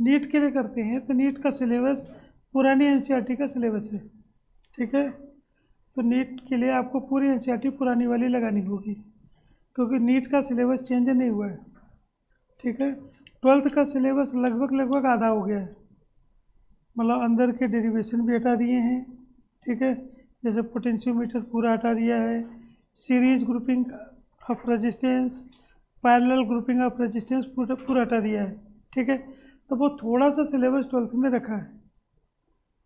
NEET के लिए करते हैं तो नीट का सिलेबस पुरानी एनसीईआरटी का सिलेबस है, ठीक है। तो नीट के लिए आपको पूरी एनसीईआरटी पुरानी वाली लगानी होगी, क्योंकि नीट का सिलेबस चेंज नहीं हुआ है, ठीक है। 12th का सिलेबस लगभग आधा हो गया है, मतलब अंदर के डेरिवेशन भी हटा दिए हैं, ठीक है। जैसे पोटेंशियोमीटर पूरा हटा दिया है, series grouping of resistance, parallel grouping of resistance पूरा हटा दिया है, ठीक है। तो वो थोड़ा सा सिलेबस 12th में रखा है,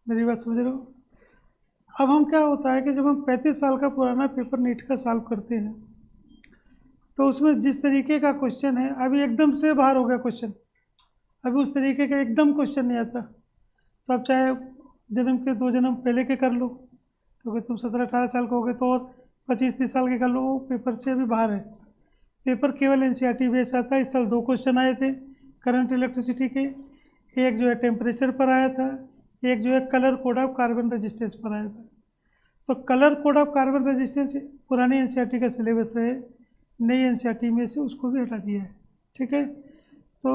मेरी बात समझ रहे हो। अब हम क्या होता है कि जब हम 35 साल का पुराना पेपर नीट का सॉल्व करते हैं तो उसमें जिस तरीके का क्वेश्चन है अभी एकदम से बाहर हो गया क्वेश्चन, अभी उस तरीके का एकदम क्वेश्चन नहीं आता। तो आप चाहे जन्म के 2 जन्म पहले के कर लो, क्योंकि तुम 17-18 साल के हो गए, तो और 25-30 साल के कर लो, वो पेपर से अभी बाहर है। पेपर केवल एनसीईआरटी बेस आता है। इस साल 2 क्वेश्चन आए थे करंट इलेक्ट्रिसिटी के, एक जो है टेम्परेचर पर आया था, एक जो है colour code of carbon resistance पर आया था। तो colour code of carbon resistance पुरानी एनसीईआरटी का सिलेबस है, नई एनसीईआरटी में से उसको भी हटा दिया है, ठीक है। तो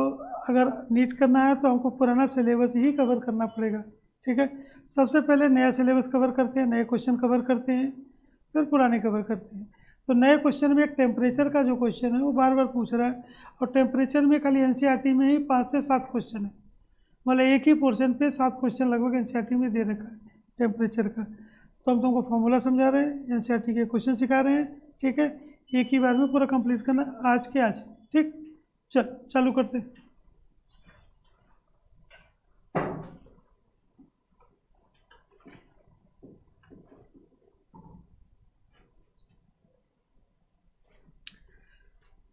अगर नीट करना है तो हमको पुराना सिलेबस ही कवर करना पड़ेगा, ठीक है। सबसे पहले नया सिलेबस कवर करते हैं, नए क्वेश्चन कवर करते हैं, फिर पुराने कवर करते हैं। तो नए क्वेश्चन में एक टेम्परेचर का जो क्वेश्चन है वो बार बार पूछ रहा है, और टेम्परेचर में खाली एनसीईआरटी में ही 5 से 7 क्वेश्चन है, मतलब एक ही पोर्शन पे 7 क्वेश्चन लगभग एनसीईआरटी में दे रखा है टेम्परेचर का। तो हम तुमको फॉर्मूला समझा रहे हैं, एनसीईआरटी के क्वेश्चन सिखा रहे हैं, ठीक है। एक ही बार में पूरा कंप्लीट करना आज के आज, ठीक। चालू करते हैं।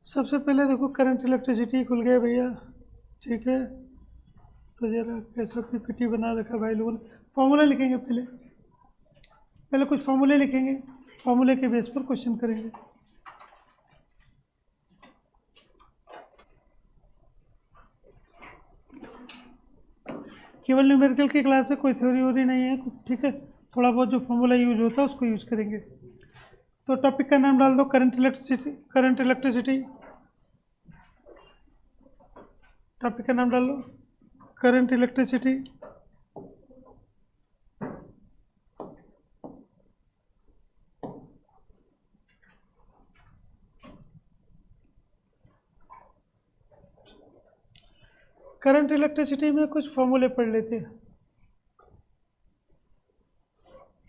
सबसे पहले देखो करंट इलेक्ट्रिसिटी खुल गया भैया, ठीक है। तो जरा कैसा पीपीटी बना रखा भाई लोगों ने। फॉर्मूला लिखेंगे पहले कुछ फॉर्मूले लिखेंगे, फॉर्मूले के बेस पर क्वेश्चन करेंगे। केवल न्यूमेरिकल की क्लास है, कोई थ्योरी वोरी नहीं है, ठीक है। थोड़ा बहुत जो फॉर्मूला यूज होता है उसको यूज करेंगे। तो टॉपिक का नाम डाल दो करंट इलेक्ट्रिसिटी। टॉपिक का नाम डाल लो करंट इलेक्ट्रिसिटी। करंट इलेक्ट्रिसिटी में कुछ फॉर्मूले पढ़ लेते हैं।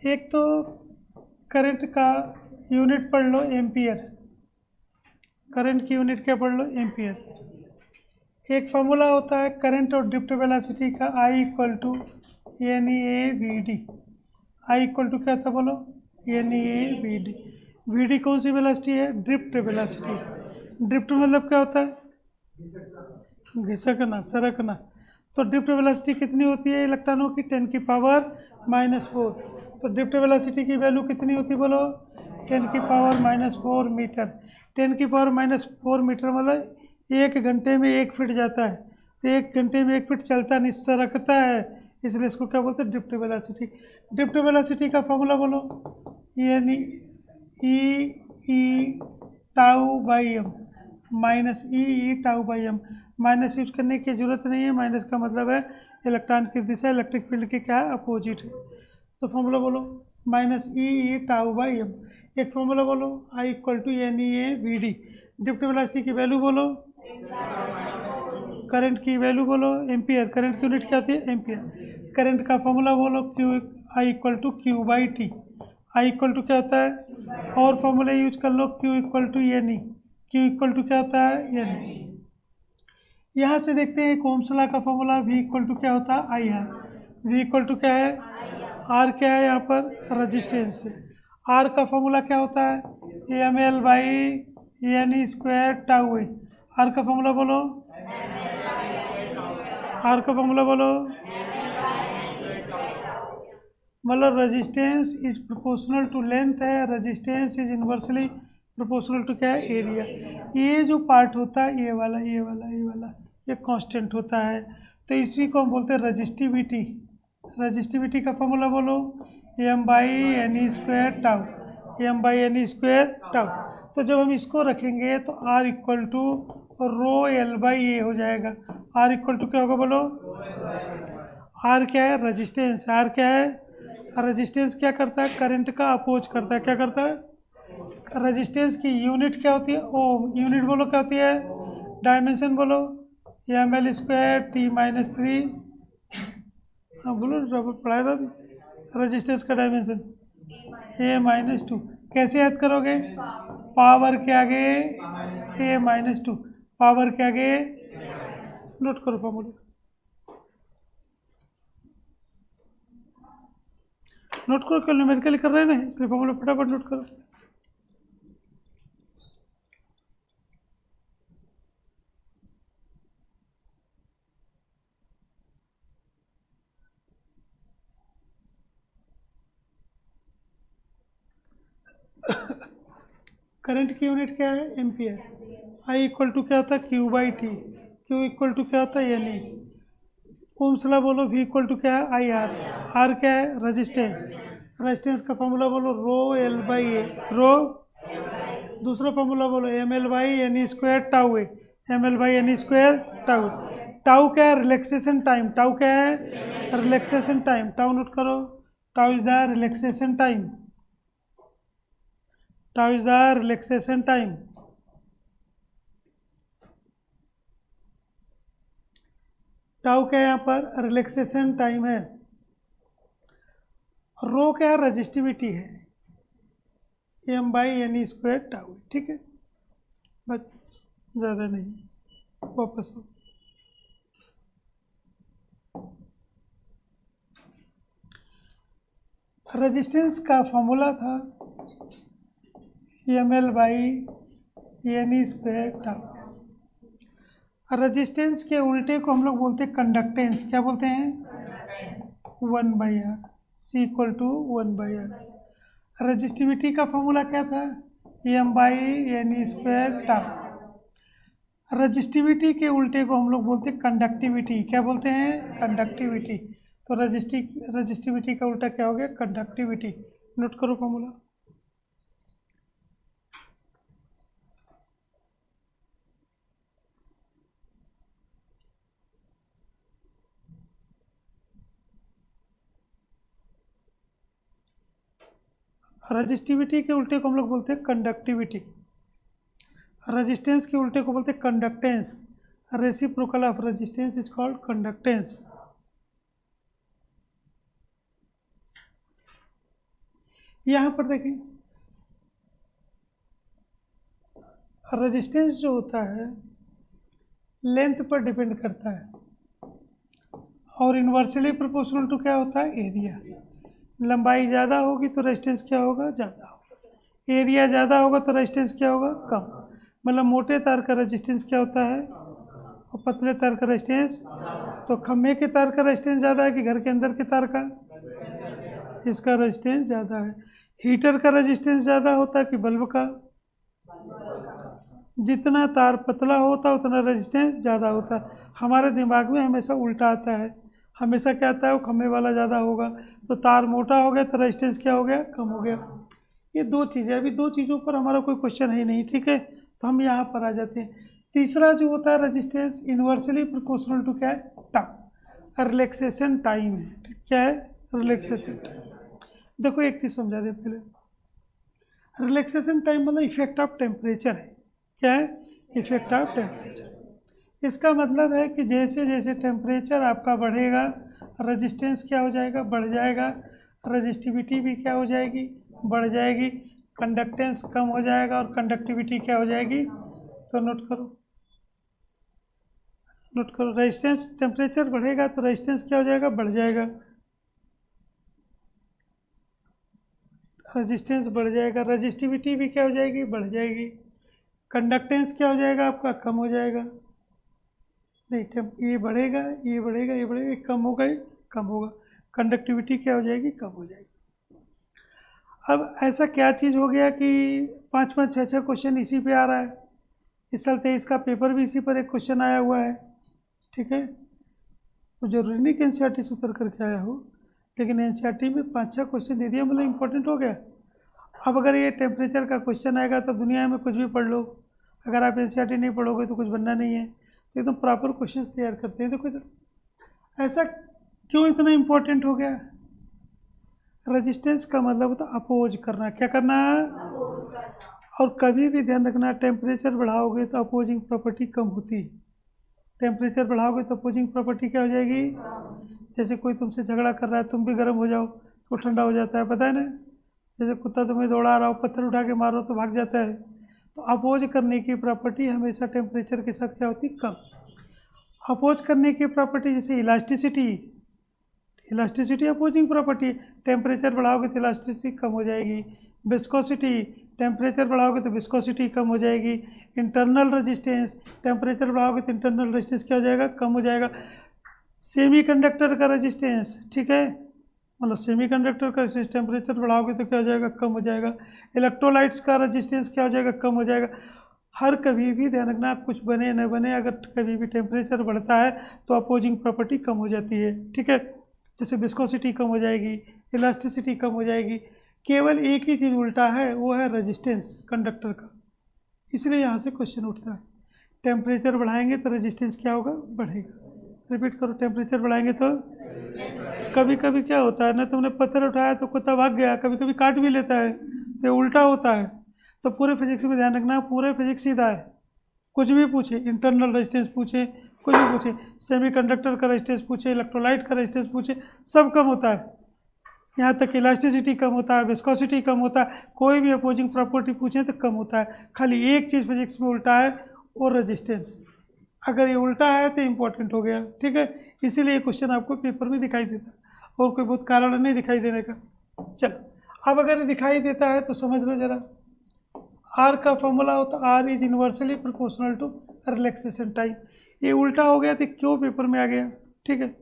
एक तो करंट का यूनिट पढ़ लो एम्पियर, करंट की यूनिट क्या पढ़ लो एम्पियर। एक फार्मूला होता है करंट और ड्रिफ्ट वेलोसिटी का, I equal to N E A V D. I equal to क्या था बोलो, N E A V D. V D कौन सी वेलोसिटी है, ड्रिफ्ट वेलोसिटी। ड्रिफ्ट मतलब क्या होता है, घिसकना, सरकना। तो ड्रिफ्ट वेलोसिटी कितनी होती है इलेक्ट्रॉनों की, 10 की पावर -4। तो ड्रिफ्ट वेलोसिटी की वैल्यू कितनी होती है बोलो, 10 की पावर -4 मीटर। 10 की पावर -4 मीटर मतलब 1 घंटे में 1 फीट जाता है। तो 1 घंटे में 1 फीट चलता नहीं, सरकता है, इसलिए इसको क्या बोलते हैं, ड्रिफ्ट वेलोसिटी। ड्रिफ्ट वेलोसिटी का फॉर्मूला बोलो, यानी E tau by M minus E tau by M. Minus use करने की जरूरत नहीं है, माइनस का मतलब है इलेक्ट्रॉन की दिशा इलेक्ट्रिक फील्ड के क्या है, अपोजिट है। तो फॉर्मूला बोलो minus E tau by M. एक फॉर्मूला बोलो I equal to N E A V D. Drift velocity की वैल्यू बोलो, करंट की वैल्यू बोलो एम्पियर, करंट की यूनिट क्या होती है एम्पियर। करंट का फॉर्मूला बोलो Q, I equal to Q by T. I equal to क्या होता है, और फॉर्मूला यूज कर लो Q equal to N E. Q equal to क्या होता है एन ई। यहाँ से देखते हैं ओम्स लॉ का फॉर्मूला, वी इक्वल टू क्या होता है I R. V equal to क्या है, आर क्या है यहाँ पर रजिस्टेंस है। आर का फॉर्मूला क्या होता है, M L by N E square tau है। आर का फॉर्मूला बोलो, आर का फॉर्मूला बोलो, मतलब resistance is proportional to length है, resistance is inversely proportional to क्या है एरिया। ये जो पार्ट होता है ये वाला ये कांस्टेंट होता है, तो इसी को हम बोलते हैं रजिस्टिविटी। रजिस्टिविटी का फॉर्मूला बोलो M by N E square tau, M by N E square tau. तो जब हम इसको रखेंगे तो R equal to rho L by A हो जाएगा। R इक्वल टू क्या होगा बोलो? R क्या है? रेजिस्टेंस। R क्या है? रेजिस्टेंस क्या करता है? करंट का अपोज करता है। क्या करता है? रेजिस्टेंस की यूनिट क्या होती है? ओम। यूनिट बोलो क्या होती है? डायमेंशन बोलो? M L square T-3। हाँ बोलो, जब पढ़ाया था अभी रेजिस्टेंस का डायमेंशन A-2। कैसे याद करोगे? पावर के आगे A-2, पावर के आगे। नोट करो फॉर्मूला, नोट करो, क्यों न्यूमेरिकली कर रहे हैं ना, इसलिए फॉर्मूला फटाफट नोट करो। करंट की यूनिट क्या है? एम्पियर। आई इक्वल टू क्या होता है? Q by T. Q equal to क्या होता है? N E. ओम्स लॉ बोलो, वी इक्वल टू क्या है? I are. आर क्या है? रेजिस्टेंस। रेजिस्टेंस का फॉर्मूला बोलो रो एल बाई ए। रो। दूसरा फॉर्मूला बोलो M L by N E square tau A. M L by N E square tau. Tau क्या है? Relaxation time. टाउ क्या है? Relaxation time. टाउ नोट करो। Tau is the relaxation time. Tau is the relaxation time. Tau क्या है यहाँ पर? रिलैक्सेशन टाइम है। रो क्या है? रजिस्टिविटी है। M by N E square tau. ठीक है, बस ज़्यादा नहीं। वापस हो। रेजिस्टेंस का फॉर्मूला था M L by N E square tau. Resistance के उल्टे को हम लोग बोलते हैं कंडक्टेंस। क्या बोलते हैं? 1/r। C equal to 1/r। Resistivity का फॉर्मूला क्या था? M by N E square tau. Resistivity के उल्टे को हम लोग बोलते हैं कंडक्टिविटी। क्या बोलते हैं? कंडक्टिविटी। तो रजिस्टिविटी का उल्टा क्या हो गया? कंडक्टिविटी। नोट करो फॉर्मूला। रजिस्टिविटी के उल्टे को हम लोग बोलते हैं कंडक्टिविटी। रेजिस्टेंस के उल्टे को बोलते हैं conductance. Reciprocal of resistance is called conductance. यहाँ पर देखें, रेजिस्टेंस जो होता है लेंथ पर डिपेंड करता है और इन्वर्सली प्रोपोर्शनल टू क्या होता है? एरिया। लंबाई ज़्यादा होगी तो रेजिस्टेंस क्या होगा? ज़्यादा होगा। एरिया ज़्यादा होगा तो रेजिस्टेंस क्या होगा? कम। मतलब मोटे तार का रेजिस्टेंस क्या होता है और पतले तार का रेजिस्टेंस। तो खम्भे के तार का रेजिस्टेंस ज़्यादा है कि घर के अंदर के तार का? इसका रेजिस्टेंस ज़्यादा है। हीटर का रेजिस्टेंस ज़्यादा होता है कि बल्ब का? जितना तार पतला होता है उतना रेजिस्टेंस ज़्यादा होता है। हमारे दिमाग में हमेशा उल्टा आता है, हमेशा क्या आता है? वो खम्भे वाला ज़्यादा होगा। तो तार मोटा हो गया तो रेजिस्टेंस क्या हो गया? कम हो गया। ये दो चीज़ें, अभी दो चीज़ों पर हमारा कोई क्वेश्चन है नहीं। ठीक है, तो हम यहाँ पर आ जाते हैं। तीसरा जो होता है रेजिस्टेंस इन्वर्सली प्रोपोर्शनल टू क्या है? टाइम। रिलैक्सेशन टाइम है। क्या है? Relaxation time. देखो एक चीज़ समझा दे पहले। रिलैक्सेशन टाइम मतलब इफेक्ट ऑफ टेम्परेचर है। क्या है? Effect of temperature. इसका मतलब है कि जैसे जैसे टेम्परेचर आपका बढ़ेगा रेजिस्टेंस क्या हो जाएगा? बढ़ जाएगा। रेजिस्टिविटी भी क्या हो जाएगी? बढ़ जाएगी। कंडक्टेंस कम हो जाएगा और कंडक्टिविटी क्या हो जाएगी? तो नोट करो, नोट करो। रेजिस्टेंस, टेम्परेचर बढ़ेगा तो रेजिस्टेंस क्या हो जाएगा? बढ़ जाएगा। रेजिस्टेंस बढ़ जाएगा, रेजिस्टिविटी भी क्या हो जाएगी? बढ़ जाएगी। कंडक्टेंस क्या हो जाएगा आपका? कम हो जाएगा। नहीं, ये बढ़ेगा, ये बढ़ेगा, ये बढ़ेगा, कम होगा, ये कम होगा। कंडक्टिविटी क्या हो जाएगी? कम हो जाएगी। अब ऐसा क्या चीज़ हो गया कि 5-5, 6-6 क्वेश्चन इसी पे आ रहा है। इस साल 23 का पेपर भी इसी पर एक क्वेश्चन आया हुआ है। ठीक है, तो जरूरी नहीं कि एनसीईआरटी से उतर करके आया हो, लेकिन एनसीईआरटी में 5-6 क्वेश्चन दे दिया, मतलब इम्पोर्टेंट हो गया। अब अगर ये टेम्परेचर का क्वेश्चन आएगा तो दुनिया में कुछ भी पढ़ लो, अगर आप एनसीईआरटी नहीं पढ़ोगे तो कुछ बनना नहीं है। तो एकदम प्रॉपर क्वेश्चन तैयार करते हैं। देखो इधर ऐसा क्यों इतना इम्पोर्टेंट हो गया? रेजिस्टेंस का मतलब होता है अपोज करना। क्या करना? और कभी भी ध्यान रखना, टेम्परेचर बढ़ाओगे तो अपोजिंग प्रॉपर्टी कम होती। टेम्परेचर बढ़ाओगे तो अपोजिंग प्रॉपर्टी क्या हो जाएगी? जैसे कोई तुमसे झगड़ा कर रहा है, तुम भी गर्म हो जाओ तो ठंडा हो जाता है, पता है ना? जैसे कुत्ता तुम्हें दौड़ा रहा हो, पत्थर उठा के मारो तो भाग जाता है। तो अपोज करने की प्रॉपर्टी हमेशा टेम्परेचर के साथ क्या होती? कम। अपोज करने की प्रॉपर्टी जैसे elasticity, elasticity opposing property. Temperature बढ़ाओगे तो इलास्टिसिटी कम हो जाएगी। विस्कोसिटी, टेम्परेचर बढ़ाओगे तो विस्कोसिटी कम हो जाएगी। इंटरनल रेजिस्टेंस, टेम्परेचर बढ़ाओगे तो इंटरनल रेजिस्टेंस क्या हो जाएगा? कम हो जाएगा। सेमीकंडक्टर का रेजिस्टेंस, ठीक है, मतलब सेमीकंडक्टर का रेजिस्टेंस टेम्परेचर बढ़ाओगे तो क्या हो जाएगा? कम हो जाएगा। इलेक्ट्रोलाइट्स का रेजिस्टेंस क्या हो जाएगा? कम हो जाएगा। हर कभी भी ध्यान रखना, कुछ बने न बने, अगर कभी भी टेम्परेचर बढ़ता है तो अपोजिंग प्रॉपर्टी कम हो जाती है, ठीक है। जैसे विस्कोसिटी कम हो जाएगी, इलास्टिसिटी कम हो जाएगी। केवल एक ही चीज़ उल्टा है, वो है रेजिस्टेंस कंडक्टर का। इसलिए यहाँ से क्वेश्चन उठता है। टेम्परेचर बढ़ाएंगे तो रेजिस्टेंस क्या होगा? बढ़ेगा। रिपीट करो, टेम्परेचर बढ़ाएंगे तो कभी कभी क्या होता है ना, तुमने पत्थर उठाया तो कुत्ता भाग गया, कभी कभी काट भी लेता है, तो उल्टा होता है। तो पूरे फिजिक्स में ध्यान रखना, पूरे फिजिक्स सीधा है। कुछ भी पूछे, इंटरनल रेजिस्टेंस पूछे, कुछ भी पूछे, सेमीकंडक्टर का रेजिस्टेंस पूछे, इलेक्ट्रोलाइट का रेजिस्टेंस पूछे, सब कम होता है। यहाँ तक इलास्टिसिटी कम होता है, विस्कोसिटी कम होता है, कोई भी अपोजिंग प्रॉपर्टी पूछे तो कम होता है। खाली एक चीज़ फिजिक्स में उल्टा है, वो रेजिस्टेंस। अगर ये उल्टा है तो इम्पोर्टेंट हो गया, ठीक है। इसीलिए ये क्वेश्चन आपको पेपर में दिखाई देता है, और कोई बहुत कारण नहीं दिखाई देने का। चलो, अब अगर दिखाई देता है तो समझ लो जरा। आर का फॉर्मूला होता है R is inversely proportional to relaxation time. ये उल्टा हो गया तो क्यों पेपर में आ गया, ठीक है।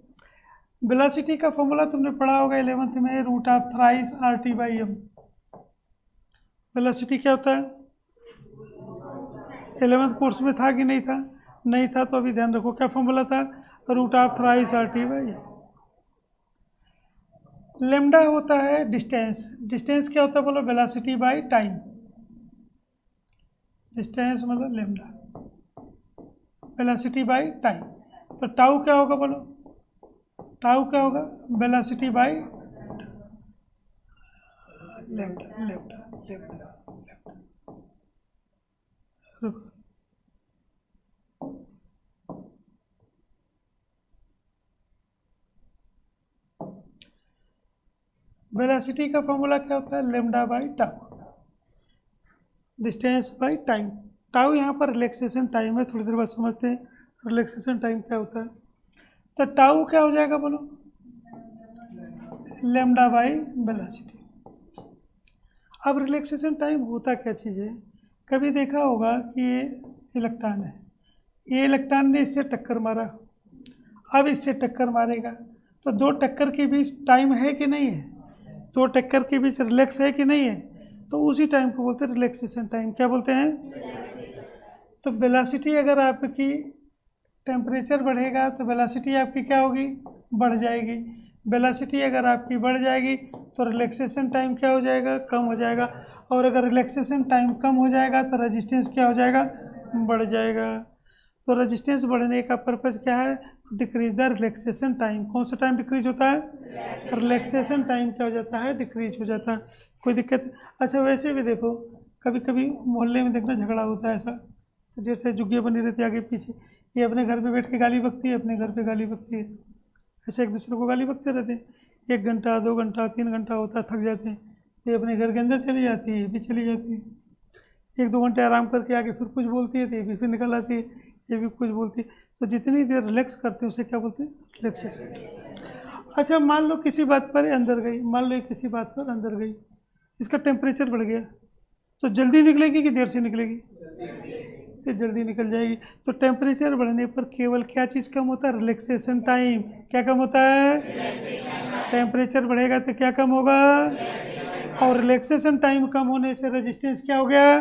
वेलोसिटी का फॉर्मूला तुमने पढ़ा होगा 11th में, root of thrice R T by M. Velocity क्या होता है? 11th कोर्स में था कि नहीं था? नहीं था तो अभी ध्यान रखो, क्या फॉर्मूला था? Root of thrice R T by. Lambda होता है डिस्टेंस। डिस्टेंस क्या होता है बोलो? Velocity by time. डिस्टेंस मतलब लेमडा, वेलोसिटी बाई टाइम। तो टाउ क्या होगा बोलो? टाउ क्या होगा? Velocity by lambda. Lambda lambda velocity का फॉर्मूला क्या होता है? Lambda by tau, distance by time. Tau यहाँ पर रिलैक्सेशन टाइम है, थोड़ी देर बाद समझते हैं रिलैक्सेशन टाइम क्या होता है। तो टाउ क्या हो जाएगा बोलो? Lambda by velocity. अब रिलैक्सेशन टाइम होता क्या चीज़ है? कभी देखा होगा कि ये इलेक्ट्रॉन है, ये इलेक्ट्रॉन ने इससे टक्कर मारा, अब इससे टक्कर मारेगा, तो दो टक्कर के बीच टाइम है कि नहीं है? दो टक्कर के बीच रिलैक्स है कि नहीं है? तो उसी टाइम को बोलते हैं रिलैक्सेशन टाइम। क्या बोलते हैं? तो वेलोसिटी अगर आपकी टेम्परेचर बढ़ेगा तो वेलोसिटी आपकी क्या होगी? बढ़ जाएगी। वेलोसिटी अगर आपकी बढ़ जाएगी तो रिलैक्सेशन टाइम क्या हो जाएगा? कम हो जाएगा। और अगर रिलैक्सेशन टाइम कम हो जाएगा तो रेजिस्टेंस क्या हो जाएगा? बढ़ जाएगा। तो रेजिस्टेंस बढ़ने का पर्पज़ क्या है? Decrease the relaxation time. कौन सा टाइम डिक्रीज होता है? रिलैक्सेशन टाइम क्या हो जाता है? डिक्रीज हो जाता है। कोई दिक्कत? अच्छा, वैसे भी देखो, कभी कभी मोहल्ले में देखना झगड़ा होता है, ऐसा जैसे झुग्गियाँ बनी रहती है आगे पीछे, ये अपने घर पे बैठ के गाली बकती है, अपने घर पे गाली बकती है, ऐसे एक दूसरे को गाली बकते रहते हैं। 1 घंटा 2 घंटा 3 घंटा होता है, थक जाते हैं, ये अपने घर के अंदर चली जाती है, ये भी चली जाती है। 1-2 घंटे आराम करके आके फिर कुछ बोलती है तो ये भी फिर निकल आती है, ये भी कुछ बोलती है। तो जितनी देर रिलैक्स करते हैं उसे क्या बोलते हैं? रिलैक्सेशन। अच्छा, मान लो किसी बात पर अंदर गई, मान लो किसी बात पर अंदर गई, इसका टेम्परेचर बढ़ गया, तो जल्दी निकलेगी कि देर से निकलेगी? तो जल्दी निकल जाएगी। तो टेम्परेचर बढ़ने पर केवल क्या चीज़ कम होता है? Relaxation time. क्या कम होता है? टेम्परेचर बढ़ेगा तो क्या कम होगा? और रिलैक्सेशन टाइम कम होने से रेजिस्टेंस क्या हो गया?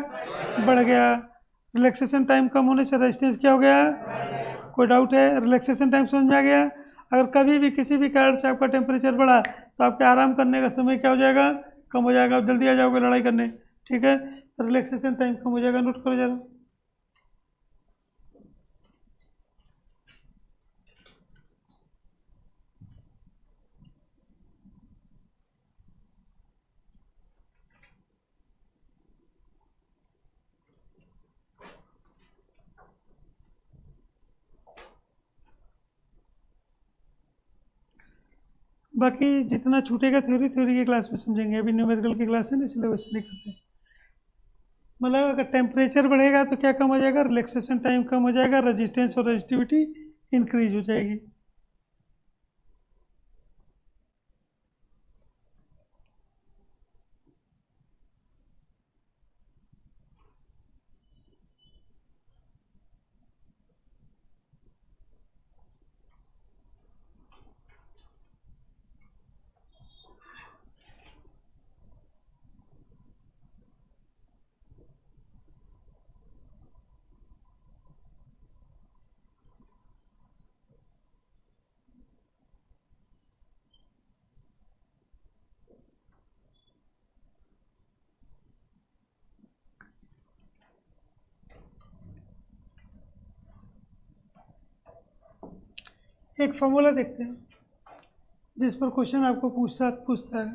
बढ़ गया। रिलैक्सेशन टाइम कम होने से रेजिस्टेंस क्या हो गया? कोई डाउट है? रिलैक्सेशन टाइम समझ में आ गया? अगर कभी भी किसी भी कारण से आपका टेम्परेचर बढ़ा तो आपके आराम करने का समय क्या हो जाएगा? कम हो जाएगा, आप जल्दी आ जाओगे लड़ाई करने। ठीक है, रिलैक्सेशन टाइम कम हो जाएगा, नोट करो जरा। बाकी जितना छूटेगा थ्योरी थ्योरी की क्लास में समझेंगे, अभी न्यूमेरिकल की क्लास है ना, इसलिए वैसे नहीं करते। मतलब अगर टेम्परेचर बढ़ेगा तो क्या कम हो जाएगा, रिलैक्सेशन टाइम कम हो जाएगा, रेजिस्टेंस और रेजिस्टिविटी इंक्रीज हो जाएगी। एक फॉर्मूला देखते हैं जिस पर क्वेश्चन आपको पूछता है।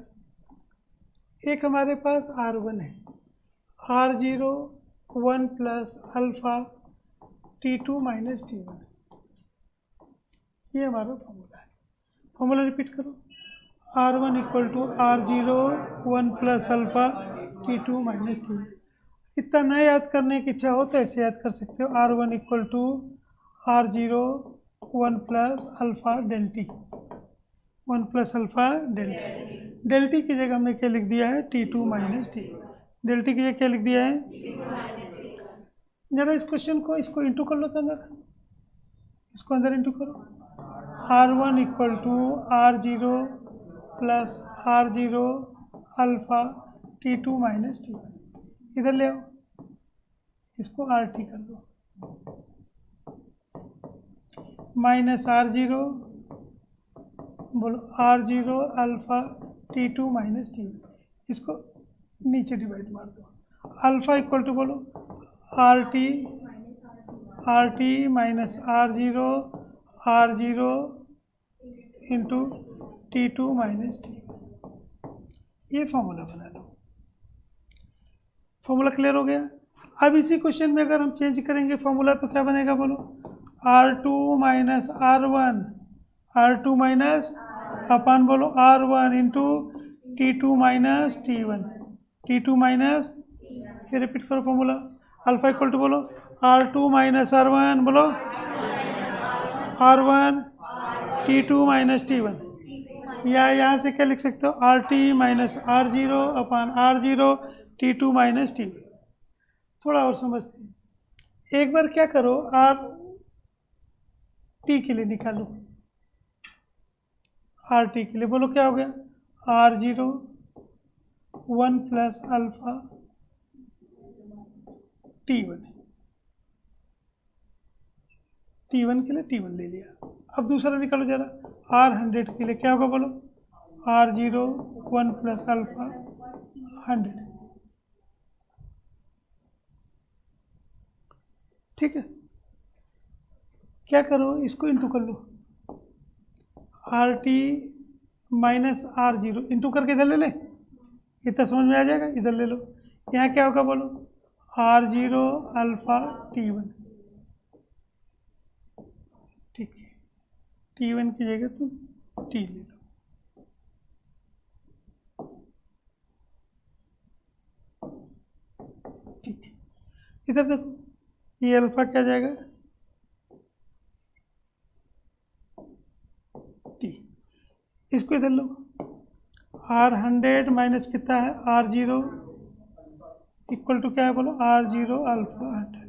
एक हमारे पास R1 है, R0 1 plus alpha T2 minus T1, ये हमारा फॉर्मूला है। फॉर्मूला रिपीट करो, R1 equal to R0 1 plus alpha T2 minus T1। इतना न याद करने की इच्छा हो तो ऐसे याद कर सकते हो, R1 equal to R0 1 plus alpha del T, 1 plus alpha del T. Del T की जगह हमने क्या लिख दिया है, T2 minus T. Del T की जगह क्या लिख दिया है, जरा इस क्वेश्चन को इसको इंटू कर लो तो अंदर, इसको अंदर इंटू करो। R1 equal to R0 plus R0 alpha T2 minus T, इधर ले आओ, इसको RT कर दो, माइनस R0, बोलो R0 alpha T2 minus T, इसको नीचे डिवाइड मार दो। अल्फा इक्वल टू बोलो RT minus R0 into T2 minus T, ये फॉर्मूला बना लो। फॉर्मूला क्लियर हो गया। अब इसी क्वेश्चन में अगर हम चेंज करेंगे फॉर्मूला तो क्या बनेगा, बोलो R2 माइनस R2 माइनस अपन बोलो R1 into T2 minus T1 minus, फिर रिपीट करो फॉर्मूला। अल्फा इक्वल टू बोलो R2 माइनस R1, बोलो R1 T2 माइनस T1, या यहाँ से क्या लिख सकते हो, RT माइनस R0 अपन R0 T2 माइनस T1। थोड़ा और समझते हैं, एक बार क्या करो, RT के लिए निकालो, RT के लिए बोलो क्या हो गया, R0 1 प्लस अल्फा T1 के लिए T1 ले लिया। अब दूसरा निकालो जरा, R100 के लिए क्या होगा, बोलो R0 1 प्लस अल्फा 100, ठीक है। क्या करो, इसको इंटू कर लो, RT माइनस R0 इंटू करके इधर ले ले, इतना समझ में आ जाएगा, इधर ले लो। यहाँ क्या होगा, बोलो R0 अल्फा T1, ठीक है, T1 की जगह तुम T ले लो, ठीक है। इधर देखो, ये अल्फा क्या जाएगा, T, इसको इधर लो, R100 माइनस कितना है R0 इक्वल टू क्या है, बोलो R0 अल्फा 100।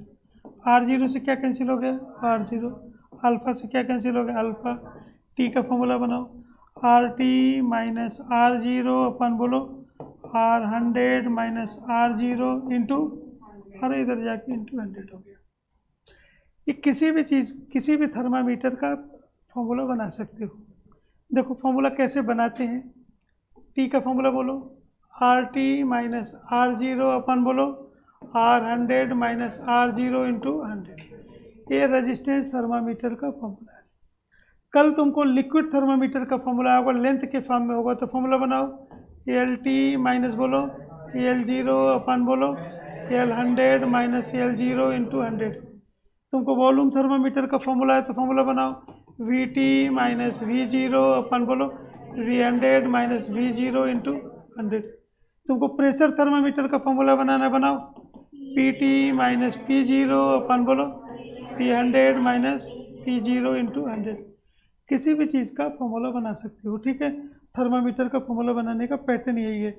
R0 से क्या कैंसिल हो गया, R0, अल्फा से क्या कैंसिल हो गया, अल्फा। T का फॉर्मूला बनाओ, RT माइनस R0 अपन बोलो R100 माइनस R0 इंटू, अरे इधर जाके इंटू 100 हो गया। ये किसी भी चीज़, किसी भी थर्मामीटर का फॉर्मूला बना सकते हो। देखो फॉर्मूला कैसे बनाते हैं, T का फॉर्मूला बोलो R T minus R zero अपन बोलो R100 माइनस R0 इंटू 100। ये रेजिस्टेंस थर्मामीटर का फॉर्मूला है। कल तुमको लिक्विड थर्मामीटर का फॉर्मूला होगा, लेंथ के फॉर्म में होगा, तो फॉर्मूला बनाओ एल टी माइनस बोलो एल जीरो अपन बोलो L100 माइनस L0 इंटू 100। तुमको वॉल्यूम थर्मामीटर का फॉर्मूला है तो फॉर्मूला बनाओ वी टी माइनस V0 अपन बोलो V100 माइनस V0 इंटू 100। तुमको प्रेशर थर्मामीटर का फॉर्मूला बनाना, बनाओ पी टी माइनस P0 अपन बोलो P100 माइनस P0 इंटू 100। किसी भी चीज़ का फॉर्मूला बना सकते हो, ठीक है। थर्मामीटर का फॉर्मूला बनाने का पैटर्न यही है,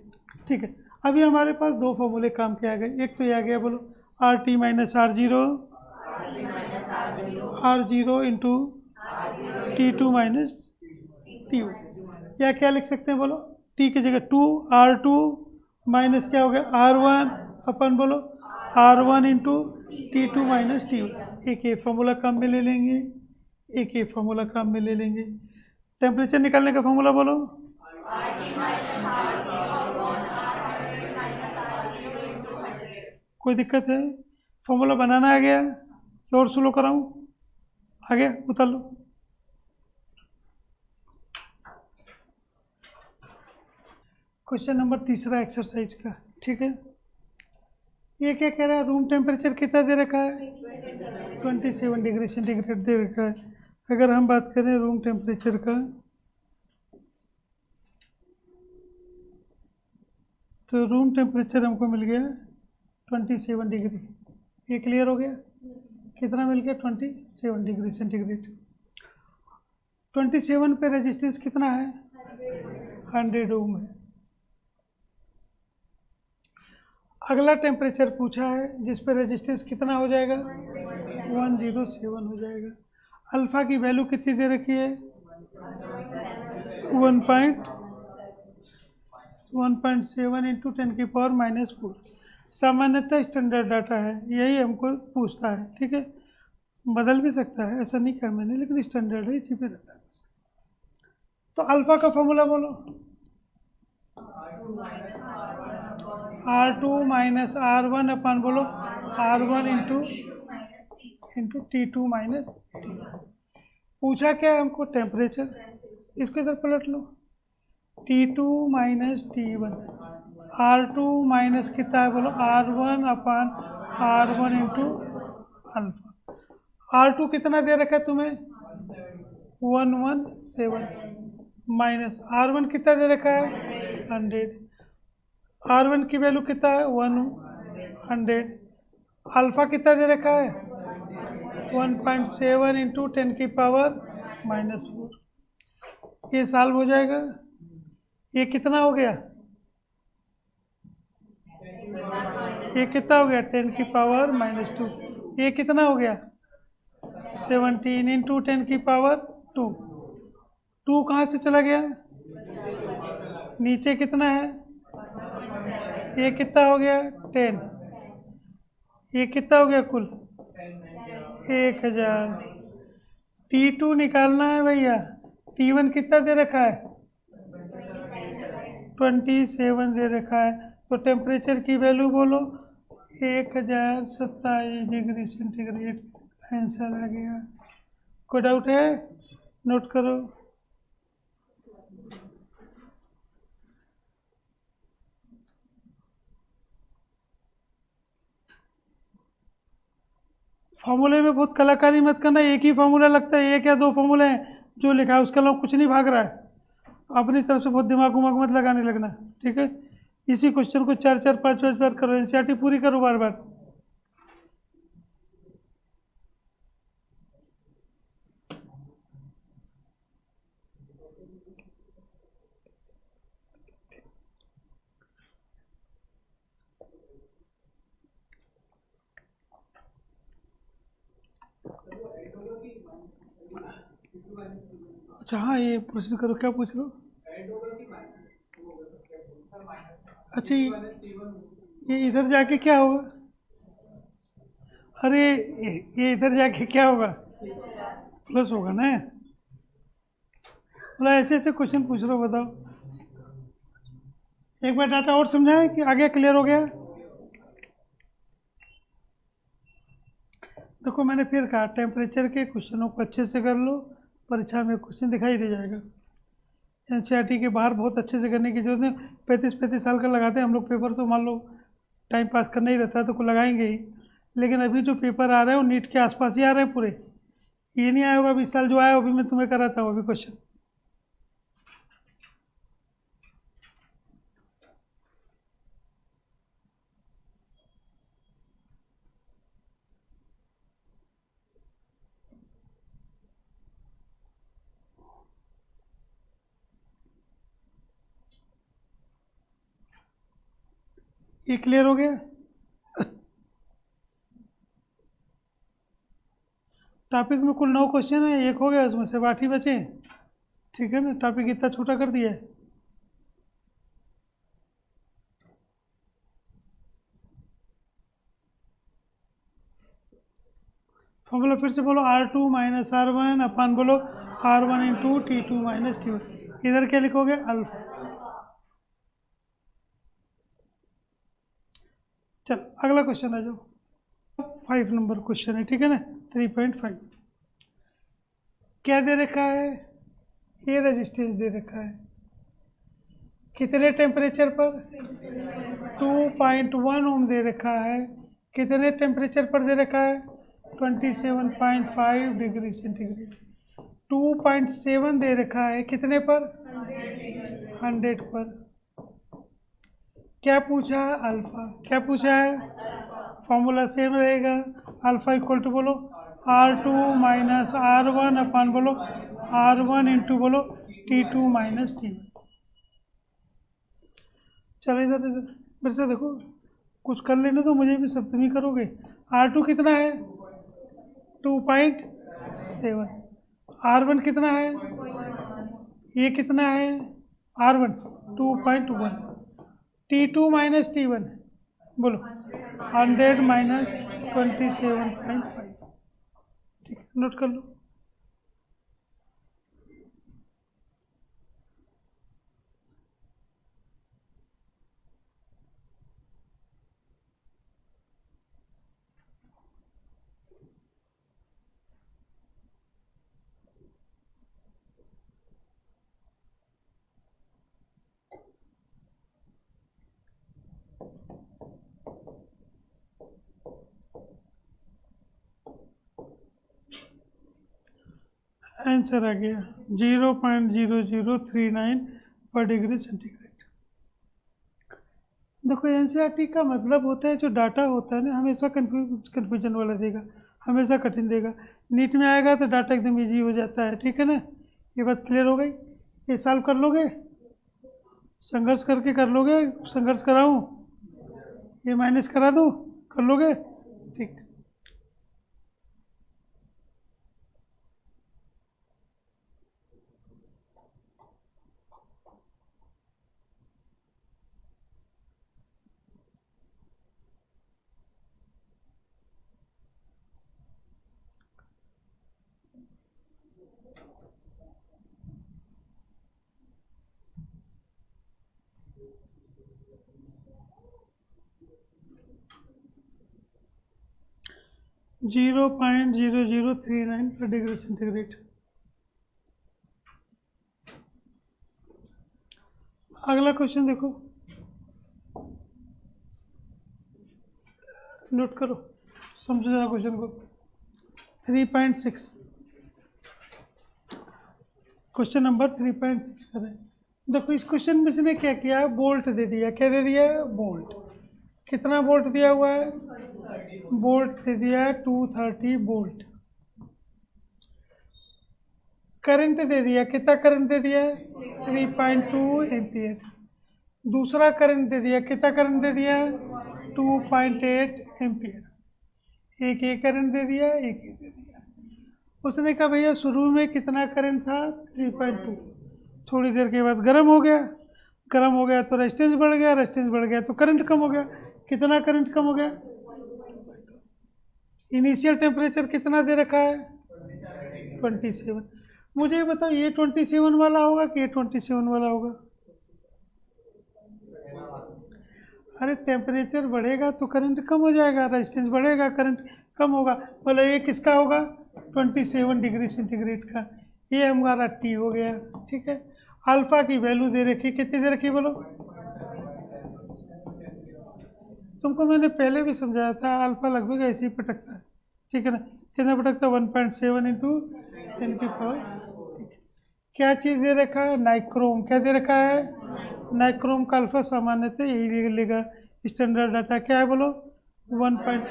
ठीक है। अभी हमारे पास दो फॉर्मूले काम के आ गए। एक तो ये आ गया बोलो R T minus R0 into T2 minus T1, या क्या लिख सकते हैं बोलो T की जगह 2 R2 माइनस क्या हो गया R1 अपन बोलो R1 into T2 minus T1। एक ये फॉर्मूला काम में ले लेंगे, एक ये फॉर्मूला काम में ले लेंगे। टेम्परेचर निकालने का फॉर्मूला बोलो कोई दिक्कत है? फॉर्मूला बनाना आ गया? और स्लो कराऊं? आ गया, उतार लो। क्वेश्चन नंबर तीसरा एक्सरसाइज का, ठीक है। ये क्या कह रहा है, रूम टेम्परेचर कितना दे रखा है 27 डिग्री सेंटीग्रेड दे रखा है। अगर हम बात करें रूम टेम्परेचर का, तो रूम टेम्परेचर हमको मिल गया 27 डिग्री। ये क्लियर हो गया? कितना मिल गया 27 डिग्री सेंटीग्रेड। 27 पे रेजिस्टेंस कितना है 100 ओम है। अगला टेम्परेचर पूछा है जिस पे रेजिस्टेंस कितना हो जाएगा 107 हो जाएगा। अल्फा की वैल्यू कितनी दे रखी है 1.7 इंटू 10⁻⁻⁴। सामान्यतः स्टैंडर्ड डाटा है, यही हमको पूछता है, ठीक है। बदल भी सकता है, ऐसा नहीं कहा मैंने, लेकिन स्टैंडर्ड है, इसी पे रहता है। तो अल्फा का फॉर्मूला बोलो R2 माइनस R1 अपन बोलो R1 into T2 minus T। पूछा क्या है हमको टेम्परेचर, इसको इधर पलट लो T2 minus T1। R2 minus कितना है बोलो R1 अपन R1 इंटू अल्फा। R2 कितना दे रखा है तुम्हें 117 माइनस R1 कितना दे रखा है 100। R1 की वैल्यू कितना है 100। अल्फा कितना दे रखा है 1.7 इंटू 10⁻⁻⁴। ये सॉल्व हो जाएगा। ये कितना हो गया, ये कितना हो गया 10⁻⁻²। ये कितना हो गया 17 इंटू 10⁻²। 2 कहाँ से चला गया, नीचे कितना है, ये कितना हो गया 10। ये कितना हो गया कुल 1000। T2 निकालना है भैया। T1 कितना दे रखा है 27 दे रखा है। तो टेम्परेचर की वैल्यू बोलो 1027 डिग्री सेंटीग्रेड आंसर आ गया। कोई डाउट है, नोट करो। फॉर्मूले में बहुत कलाकारी मत करना, एक ही फॉर्मूला लगता है, एक या दो फॉर्मूले हैं जो लिखा है, उसके अलावा कुछ नहीं भाग रहा है। अपनी तरफ से बहुत दिमाग उमाग मत लगाने लगना, ठीक है। इसी क्वेश्चन को 4-4 5-5 बार करो, एनसीईआरटी पूरी करो बार बार। अच्छा हाँ, ये प्रोसीड करो, क्या पूछ रहे हो? अच्छा ये इधर जाके क्या होगा, अरे ये इधर जाके क्या होगा प्लस होगा ना। मतलब ऐसे ऐसे क्वेश्चन पूछ रहे हो, बताओ एक बार डाटा और समझाएं कि आगे क्लियर हो गया। देखो मैंने फिर कहा टेम्परेचर के क्वेश्चनों को अच्छे से कर लो, परीक्षा में क्वेश्चन दिखाई दे जाएगा। एनसीईआरटी के बाहर बहुत अच्छे से करने की जरूरत नहीं। 35-35 साल का लगाते हैं हम लोग पेपर, तो मान लो टाइम पास करना ही रहता है तो लगाएंगे ही। लेकिन अभी जो पेपर आ रहे हैं वो नीट के आसपास ही आ रहे हैं पूरे। ये नहीं आया होगा अभी इस साल जो आया, अभी मैं तुम्हें कराता हूँ अभी क्वेश्चन। ये क्लियर हो गया। टॉपिक में कुल 9 क्वेश्चन है, एक हो गया उसमें से 8 ही बचे। ठीक है ना, टॉपिक इतना छोटा कर दिया है। फॉर्मूला फिर से बोलो, R2 माइनस R1 अपन बोलो R1 into T2 minus T1। इधर क्या लिखोगे, अल्फा। चल अगला क्वेश्चन आ जाओ। 5 नंबर क्वेश्चन है, ठीक है ना, 3.5। क्या दे रखा है, ये रेजिस्टेंस दे रखा है कितने टेम्परेचर पर, 2.1 ओम दे रखा है। कितने टेम्परेचर पर दे रखा है, 27.5 डिग्री सेंटीग्रेड। 2.7 दे रखा है कितने पर, 100 पर। क्या पूछा है, अल्फा। क्या पूछा है, फॉर्मूला सेम रहेगा। अल्फा इक्वल टू बोलो R2 माइनस R1 अपन बोलो R1 इंटू बोलो T2 माइनस T1। चलो इधर इधर मेरे से देखो, कुछ कर लेने तो मुझे भी, सब तुम ही करोगे। R2 कितना है, 2.7। R1 कितना है, ये कितना है, R1 2.1। T2 माइनस T1 बोलो 100 माइनस 27.5। ठीक है, नोट कर लो। आंसर आ गया 0.0039 पर डिग्री सेंटीग्रेड। देखो एनसीईआरटी का मतलब होता है, जो डाटा होता है ना हमेशा कन्फ्यूजन वाला देगा, हमेशा कठिन देगा। नीट में आएगा तो डाटा एकदम इजी हो जाता है। ठीक है ना, ये बात क्लियर हो गई। ये सॉल्व कर लोगे, संघर्ष करके कर लोगे, संघर्ष कराऊं, ये माइनस करा दूं, कर लोगे। ठीक, 0.0039 पर डिग्री सेंटीग्रेड। अगला क्वेश्चन देखो, नोट करो, समझो जरा क्वेश्चन को। 3.6 क्वेश्चन नंबर 3.6 करें। देखो इस क्वेश्चन में इसने क्या किया, बोल्ट दे दिया। क्या दे दिया, बोल्ट। कितना बोल्ट दिया हुआ है, बोल्ट दे दिया 230 बोल्ट। करंट दे दिया, कितना करंट दे दिया, 3.2 एम्पियर। दूसरा करंट दे दिया, कितना करंट दे दिया, 2.8 एम्पियर। एक ये करंट दे दिया, एक ये दे दिया। उसने कहा भैया शुरू में कितना करंट था, 3.2। थोड़ी देर के बाद गर्म हो गया, गर्म हो गया तो रेजिस्टेंस बढ़ गया, रेजिस्टेंस बढ़ गया तो करंट कम हो गया। कितना करंट कम हो गया, इनिशियल टेम्परेचर कितना दे रखा है, 27। मुझे ये बताओ, ये 27 वाला होगा कि ये 27 वाला होगा, अरे टेम्परेचर बढ़ेगा तो करंट कम हो जाएगा, रेजिस्टेंस बढ़ेगा करंट कम होगा। बोले ये किसका होगा? 27 डिग्री सेंटीग्रेड का। ये हमारा टी हो गया। ठीक है, अल्फा की वैल्यू दे रखी, कितनी दे रखी बोलो? तुमको मैंने पहले भी समझाया था, अल्फा लगभग ऐसे ही पटकता है। ठीक है ना, कितना पटकता है? 1.7 इंटू 10 की पावर। क्या चीज़ दे रखा है? नाइक्रोम। क्या दे रखा है? नाइक्रोम का अल्फा सामान्यतः यही लेगा, स्टैंडर्ड डाटा क्या है बोलो? 1 पॉइंट।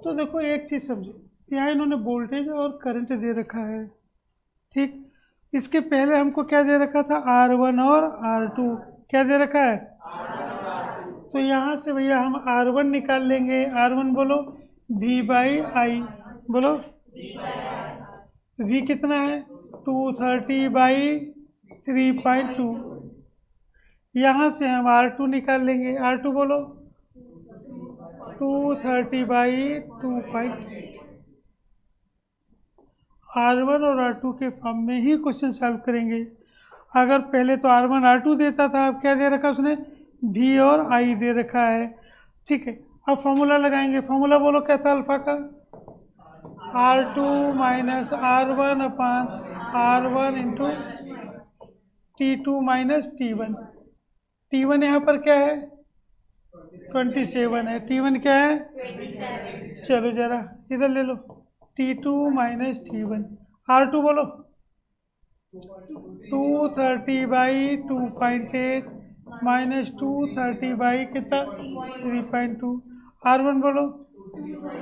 तो देखो एक चीज़ समझो, यहाँ इन्होंने वोल्टेज और करंट दे रखा है। ठीक, इसके पहले हमको क्या दे रखा था? R1 और R2। क्या दे रखा है? तो यहाँ से भैया हम R1 निकाल लेंगे। R1 बोलो V बाई आई, बोलो V कितना है? 230 बाई 3.2। यहाँ से हम R2 निकाल लेंगे। R2 बोलो 230 बाई 2.8। R1 और R2 के फॉर्म में ही क्वेश्चन सॉल्व करेंगे। अगर पहले तो R1 R2 देता था, अब क्या दे रखा उसने? V और I दे रखा है। ठीक है, अब फॉर्मूला लगाएंगे। फॉर्मूला बोलो क्या था अल्फा का? R2 माइनस R1 अपान R1 into T2 minus T1। T1 यहाँ पर क्या है? 27 है। T1 क्या है? 27। चलो जरा इधर ले लो, T2 माइनस T1। R2 बोलो 230 बाई 2.8 माइनस 230 बाई कितना? 3.2। R1 बोलो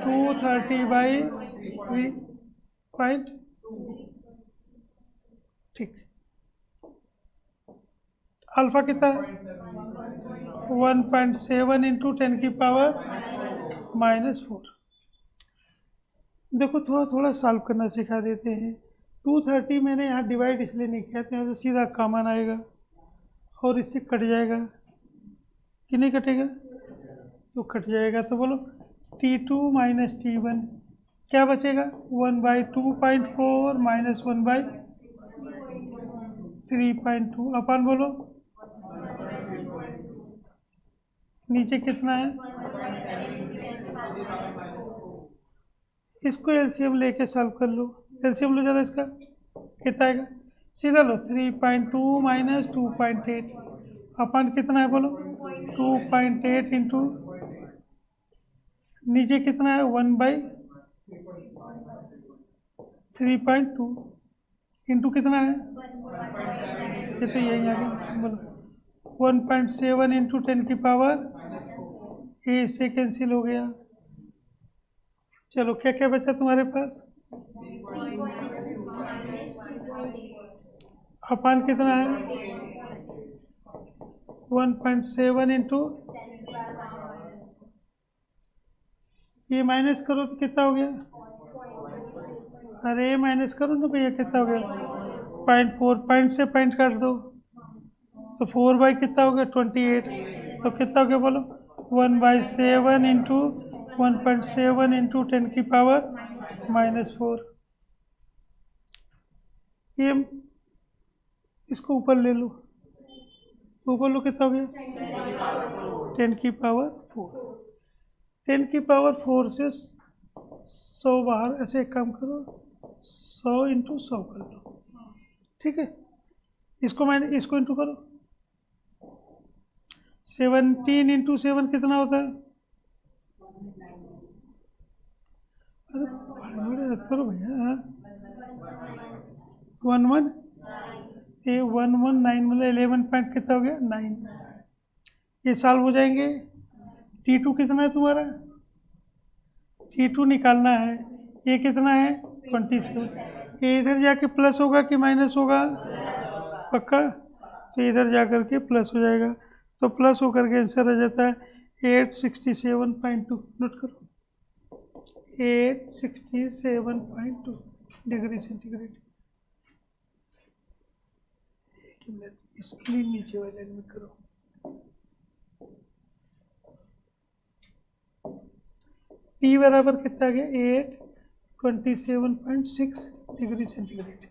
230 बाई 3. ठीक, अल्फा कितना? 1.7 इंटू 10 की पावर -4। देखो थोड़ा थोड़ा सॉल्व करना सिखा देते हैं। 230 मैंने यहाँ डिवाइड इसलिए नहीं किया, तो यहाँ से सीधा कॉमन आएगा और इससे कट जाएगा कि नहीं कटेगा? तो कट जाएगा। तो बोलो T2 माइनस T1 क्या बचेगा? 1/2.4 माइनस 1/3.2 अपन बोलो नीचे कितना है? इसको एलसीएम लेके सॉल्व कर लो। एलसीएम लो जरा इसका, कितना आएगा? सीधा लो 3.2 माइनस 2.8 अपन कितना है बोलो? 2.8 इंटू नीचे कितना है? 1/3.2 इंटू कितना है? ये तो यही आ गया बोलो 1.7 इंटू 10 की पावर ए से कैंसिल हो गया। चलो क्या क्या बचा तुम्हारे पास? अपान कितना है? 1.7 इंटू ये माइनस करो तो कितना हो गया? अरे माइनस करो ना भैया, कितना हो गया? 0.4। पॉइंट से पॉइंट काट दो तो 4 बाई कितना हो गया? 28। तो कितना हो गया बोलो? 1/7 इंटू 1.7 इंटू 10 की पावर -4। ये इसको ऊपर ले लो, ऊपर लो कितना हो गया? 10 की पावर 4। 10 की पावर 4 से 100 बाहर, ऐसे एक काम करो 100 इंटू 100 कर लो। ठीक है, इसको इंटू करो 17 इंटू 7 कितना होता है? अरे बड़े करो भैया। 11 ये 119 मतलब 11 पॉइंट कितना हो गया? 9। ये सॉल्व हो जाएंगे। T2 कितना है तुम्हारा? T2 निकालना है। ये कितना है? 27। ये इधर जाके प्लस होगा कि माइनस होगा? पक्का? तो इधर जाकर के प्लस हो जाएगा, तो प्लस होकर के आंसर आ जाता है 867.2। नोट करो 867.2 डिग्री सेंटीग्रेड। एक मिनट, इसको नीचे वाले में करो। T बराबर कितना आ गया? 827.6 डिग्री सेंटीग्रेड।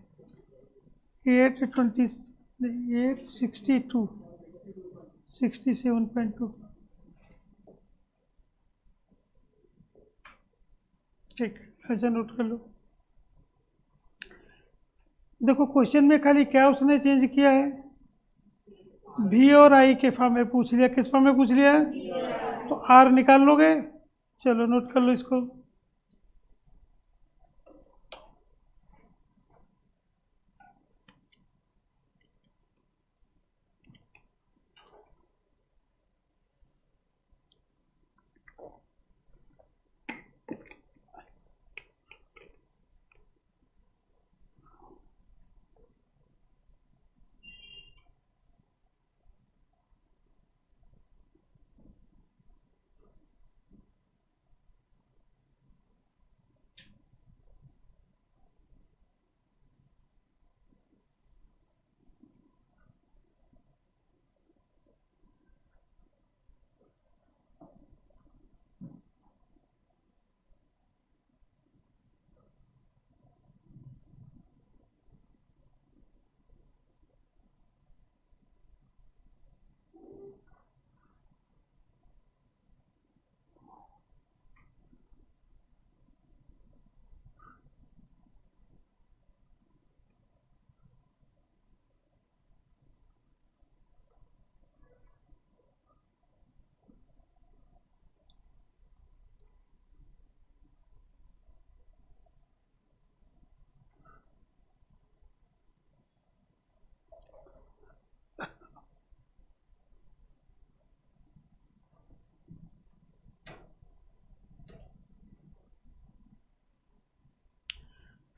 862 67.2। ठीक, ऐसा नोट कर लो। देखो क्वेश्चन में खाली क्या उसने चेंज किया है, भी और आई के फॉर्म में पूछ लिया। किस फॉर्म में पूछ लिया है? तो आर निकाल लोगे। चलो नोट कर लो इसको।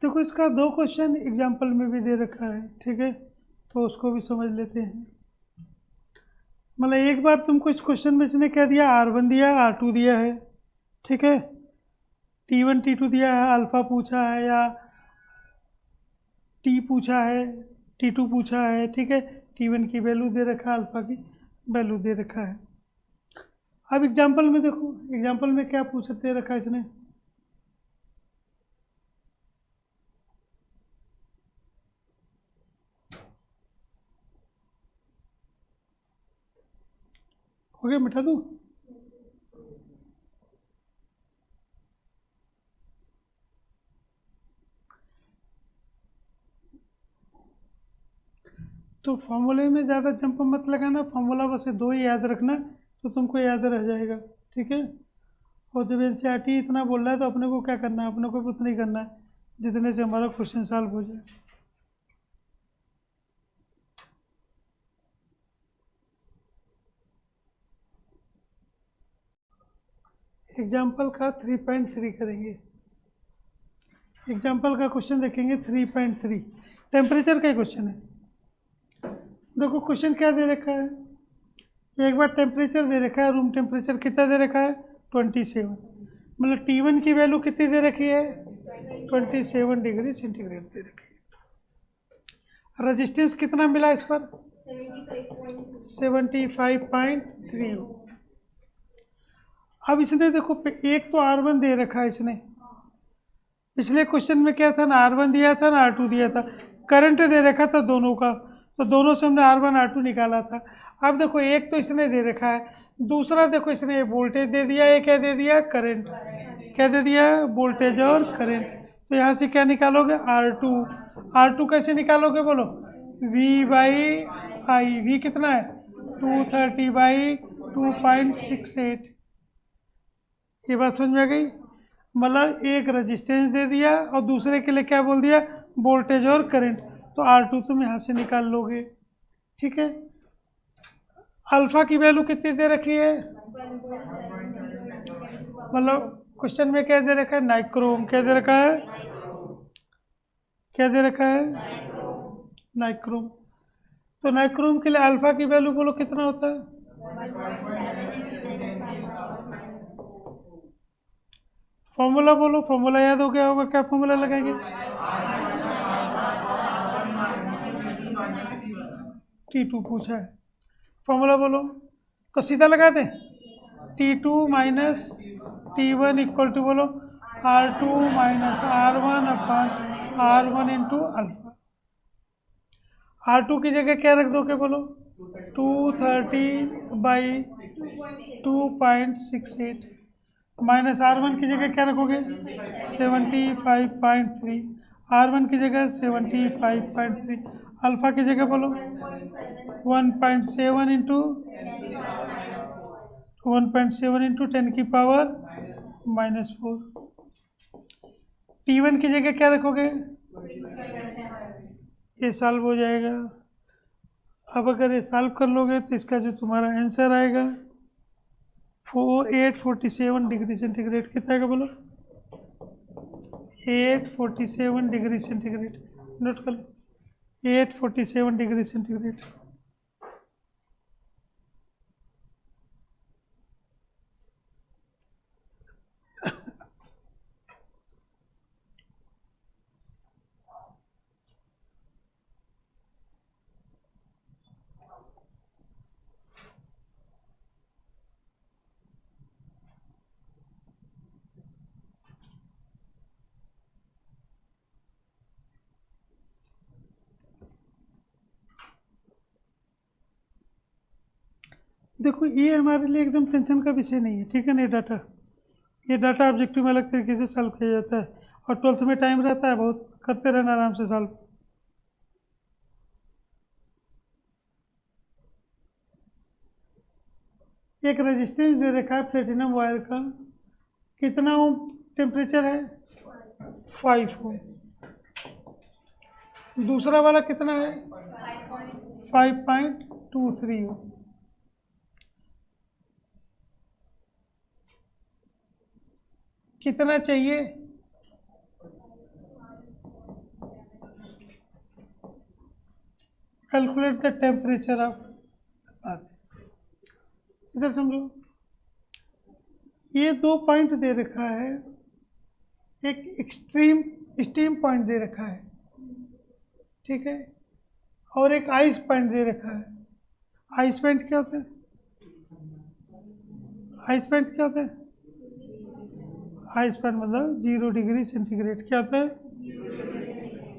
देखो इसका दो क्वेश्चन एग्जाम्पल में भी दे रखा है, ठीक है, तो उसको भी समझ लेते हैं। मतलब एक बार तुमको इस क्वेश्चन में इसने क्या दिया, R1 दिया है, R2 दिया है, ठीक है, T1 T2 दिया है, अल्फा पूछा है या T पूछा है, T2 पूछा है, ठीक है, T1 की वैल्यू दे रखा है, अल्फा की वैल्यू दे रखा है। अब एग्जाम्पल में देखो, एग्जाम्पल में क्या पूछ दे रखा है इसने, हो गया, मिटा दूँ? तो फॉर्मूले में ज़्यादा जंप मत लगाना, फॉर्मूला बस दो ही याद रखना, तो तुमको याद रह जाएगा, ठीक है। और जब एनसीईआरटी इतना बोल रहा है तो अपने को क्या करना है, अपने को भी उतना ही करना है जितने से हमारा क्वेश्चन सॉल्व हो जाए। एग्जाम्पल का 3.3 करेंगे। एग्जाम्पल का क्वेश्चन देखेंगे 3.3, टेम्परेचर का क्वेश्चन है। देखो क्वेश्चन क्या दे रखा है, एक बार टेम्परेचर दे रखा है, रूम टेम्परेचर कितना दे रखा है 27, मतलब T1 की वैल्यू कितनी दे रखी है 27 डिग्री सेंटीग्रेड दे रखी है। रेजिस्टेंस कितना मिला इस पर 75.3। अब इसने देखो एक तो R1 दे रखा है इसने, पिछले क्वेश्चन में क्या था ना, R1 दिया था ना R2 दिया था, करंट दे रखा था दोनों का, तो दोनों से हमने R1 R2 निकाला था। अब देखो एक तो इसने दे रखा है, दूसरा देखो इसने वोल्टेज दे दिया, ये क्या दे दिया करंट, क्या दे दिया वोल्टेज और करंट। तो यहाँ से क्या निकालोगे R2, R2 कैसे निकालोगे बोलो, V बाई आई, V कितना है 230 बाई 2.68। ये बात समझ में आ गई, मतलब एक रेजिस्टेंस दे दिया और दूसरे के लिए क्या बोल दिया वोल्टेज और करंट, तो R2 तुम यहाँ से निकाल लोगे, ठीक है। अल्फा की वैल्यू कितनी दे रखी है, मतलब क्वेश्चन में क्या दे रखा है नाइक्रोम, क्या दे रखा है, क्या दे रखा है नाइक्रोम। तो नाइक्रोम के लिए अल्फा की वैल्यू बोलो कितना होता है, फॉर्मूला बोलो, फॉर्मूला याद हो गया होगा, क्या फॉर्मूला लगाएंगे, T2 पूछा है, फॉर्मूला बोलो, तो सीधा लगा दें T2 minus T1 equal to बोलो R2 माइनस R1 अपन R1 इंटू अल्फा। R2 की जगह क्या रख दोगे बोलो 230/2.68 माइनस R1 की जगह क्या रखोगे 75.3, R1 की जगह 75.3, अल्फा की जगह बोलो 1.7 इंटू 10⁻⁻⁴ T1 की जगह क्या रखोगे, ये सॉल्व हो जाएगा। अब अगर ये सॉल्व कर लोगे तो इसका जो तुम्हारा आंसर आएगा 847 डिग्री सेंटीग्रेड कितना आएगा बोलो 847 डिग्री सेंटीग्रेड, नोट कर लो 847 डिग्री सेंटीग्रेड। देखो ये हमारे लिए एकदम टेंशन का विषय नहीं है, ठीक है ना। ये डाटा ऑब्जेक्टिव में अलग तरीके से सॉल्व किया जाता है और 12th में टाइम रहता है बहुत, करते रहना आराम से सॉल्व। एक रेजिस्टेंस दे रखा है प्लेटिनम वायर का, कितना ओम टेम्परेचर है 5 ओम, दूसरा वाला कितना है 5.23 ओम। कितना चाहिए कैलकुलेट द टेम्परेचर ऑफ, इधर समझो ये 2 पॉइंट दे रखा है, एक एक्सट्रीम स्टीम पॉइंट दे रखा है, ठीक है, और एक आइस पॉइंट दे रखा है। आइस पॉइंट क्या होता है, आइस पॉइंट क्या होता है, आइस पॉइंट मतलब 0 डिग्री सेंटीग्रेड। क्या होता है,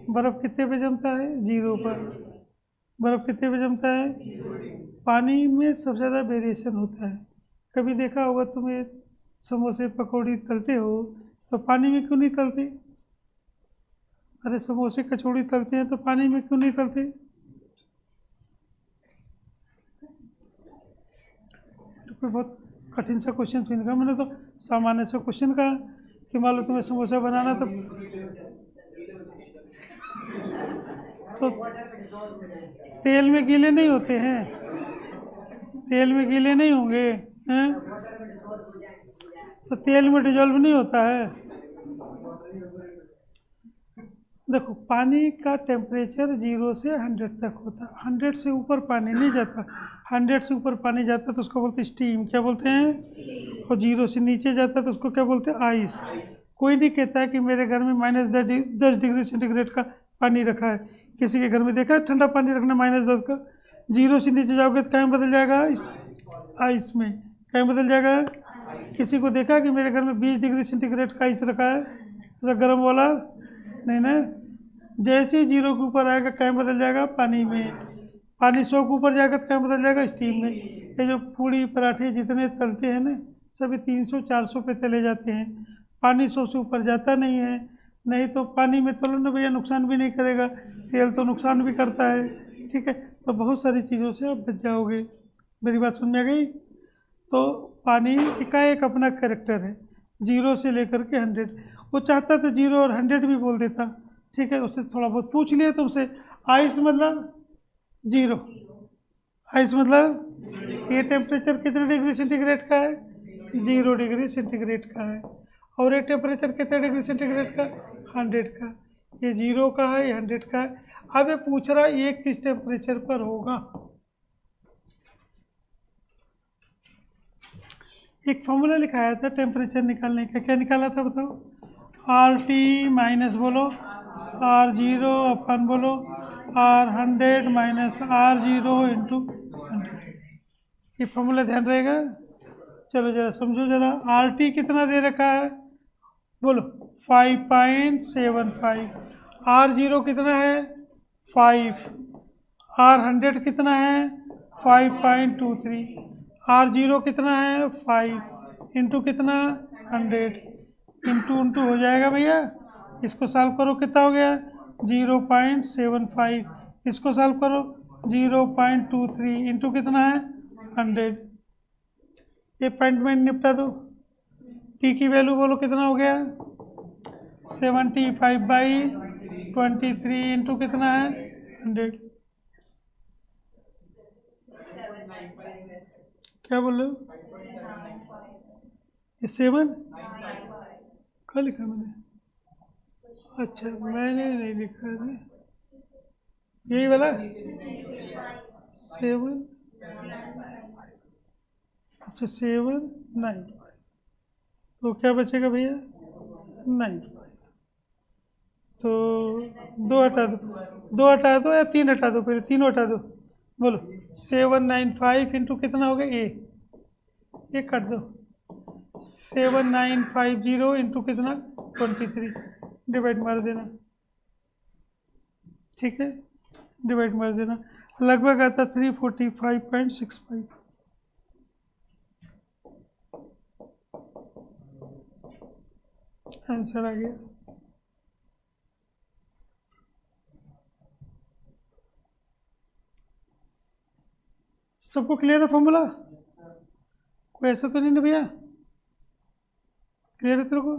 बर्फ़ कितने पे जमता है 0 पर, बर्फ़ कितने पे जमता है, पानी में सबसे ज़्यादा वेरिएशन होता है। कभी देखा होगा तुम्हें समोसे पकौड़ी तलते हो तो पानी में क्यों नहीं तलते, अरे समोसे कचौड़ी तलते हैं तो पानी में क्यों नहीं तलते, तो कोई बहुत कठिन सा क्वेश्चन सुन का, मैंने तो सामान्य सा क्वेश्चन कहा कि मान लो तुम्हें समोसा बनाना तो तेल में गीले नहीं होते हैं, तेल में गीले नहीं होंगे हैं, तो तेल में डिजॉल्व नहीं होता है। देखो पानी का टेम्परेचर 0 से 100 तक होता है, 100 से ऊपर पानी नहीं जाता, 100 से ऊपर पानी जाता है तो उसको बोलते हैं स्टीम, क्या बोलते हैं, और 0 से नीचे जाता है तो उसको क्या बोलते हैं, आइस। कोई नहीं कहता है कि मेरे घर में -10 डिग्री सेंटीग्रेड का पानी रखा है, किसी के घर में देखा है ठंडा पानी रखना -10 का, 0 से नीचे जाओगे तो कहीं बदल जाएगा आइस में, कहीं बदल जाएगा। किसी को देखा कि मेरे घर में 20 डिग्री सेंटीग्रेड का आइस रखा है, ऐसा गर्म वाला नहीं ना, जैसे ही 0 के ऊपर आएगा कहीं बदल जाएगा पानी में, पानी 100 के ऊपर जाएगा तो कहीं बदल जाएगा स्टीम में। ये जो पूड़ी पराठे जितने तलते हैं ना सभी 300-400 पे तले जाते हैं, पानी 100 से ऊपर जाता नहीं है, नहीं तो पानी में तलो ना भैया नुकसान भी नहीं करेगा, तेल तो नुकसान भी करता है, ठीक है। तो बहुत सारी चीज़ों से आप बच जाओगे, मेरी बात समझ में आ गई। तो पानी का एक अपना कैरेक्टर है 0 से लेकर के 100, वो चाहता तो 0 और 100 भी बोल देता, ठीक है, उससे थोड़ा बहुत पूछ लिया तुमसे। आइस मतलब 0, आइस मतलब ये टेम्परेचर कितने डिग्री सेंटीग्रेड का है 0 डिग्री सेंटीग्रेड का है, और ये टेम्परेचर कितने डिग्री सेंटीग्रेड का 100 का, ये 0 का है ये 100 का है। अब ये पूछ रहा है ये किस टेम्परेचर पर होगा। एक फॉर्मूला लिखाया था टेम्परेचर निकालने का, क्या निकाला था बताओ, RT माइनस बोलो R0 अपन बोलो R100 माइनस R0 इंटू 100, ये फॉर्मूला ध्यान रहेगा। चलो जरा समझो जरा, RT कितना दे रखा है बोलो 5.75, R0 कितना है 5, R100 कितना है 5.23। R0 कितना है 5 इंटू कितना 100 इंटू हो जाएगा भैया। इसको सॉल्व करो कितना हो गया 0.75। इसको सॉल्व करो 0.23 इंटू कितना है 100। ये पॉइंट में निपटा दो। टी की वैल्यू बोलो कितना हो गया 75/23 इंटू कितना है 100। क्या बोल रहे हो ये 7 कहाँ लिखा मैंने? अच्छा मैंने नहीं लिखा है यही वाला 7। अच्छा 795 तो क्या बचेगा भैया 95। तो दो हटा दो या 3 हटा दो, पहले तीनों हटा दो। बोलो 795 इंटू कितना हो गया ये काट दो 7950 इंटू कितना 23 डिवाइड मार देना। ठीक है डिवाइड मार देना। लगभग आता 345.65। आंसर आ गया। सबको क्लियर है फॉर्मूला? कोई ऐसा तो नहीं ना भैया? क्लियर है तेरे को?